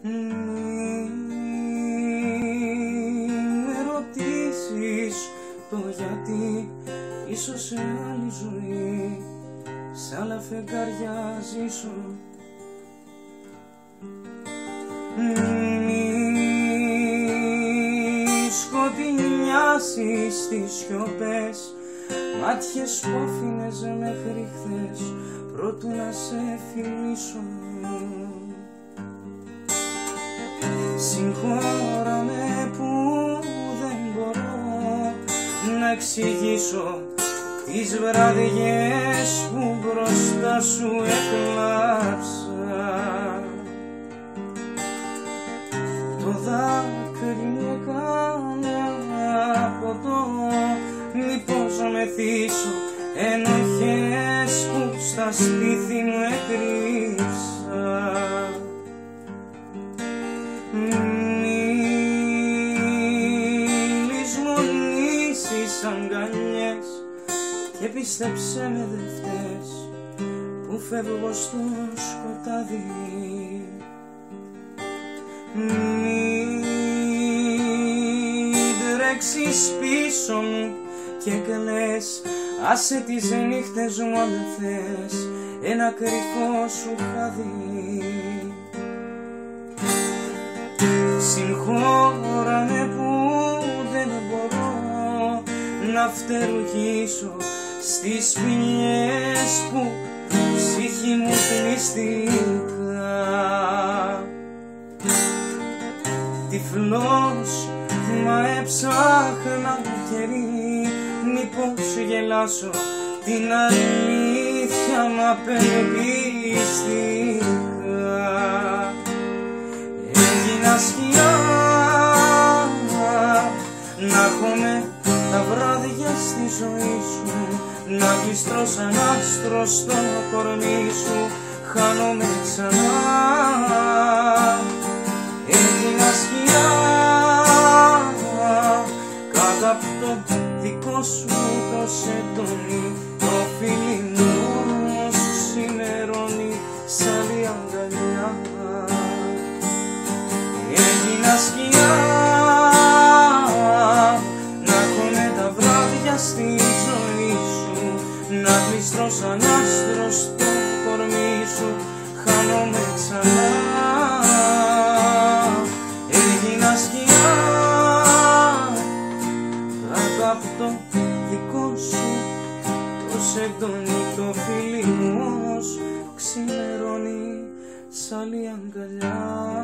με ρωτήσεις το γιατί, ίσως σε άλλη ζωή, σ' άλλα φεγγάρια ζήσω. Μη σκοτεινιάσεις τις σιωπές, μάτιες που άφηνες μέχρι χθες, πρότου να σε φιλήσω. Συγχώραμε που δεν μπορώ να εξηγήσω τις βραδιές που μπροστά σου έκλαψα. Το δάκρυ μου έκανα ποτό, μήπως μεθύσω ενοχές που στα σπίτι μου έκρυψα. Μη λησμονήσεις αγκαλιές και πίστεψέ με δε φταίς που φεύγω στο σκοτάδι. Μη τρέξεις πίσω μου και κλαις, άσε τις νύχτες μου αν θες ένα κρυφό σου χάδι. Συγχώραμε που δεν μπορώ να φτερουγήσω στις ποινιές που ψυχή μου πνίστηκα. Τυφλός μα έψαχνα καιρή, μήπως γελάσω την αλήθεια μα απελπίστηκα. Έγινα σκιά να έχομαι τα βράδια στη ζωή σου, να γλιστρώ σαν άστρο στο κορμί σου, χάνομαι ξανά. Έγινα σκιά κάτω απ' το δικό σου το σεντόνι, το φίλι μου όμως ξημερώνει σ' άλλη αγκαλιά. Έγινα σκιά να έχομαι τα βράδια στη ζωή σου, να γλιστρώ σαν άστρο στο κορμί σου, χάνομαι ξανά. Έγινα σκιά κάτω απ' το δικό σου το σεντόνι, το φίλι μου όμως ξημερώνει σ' άλλη αγκαλιά.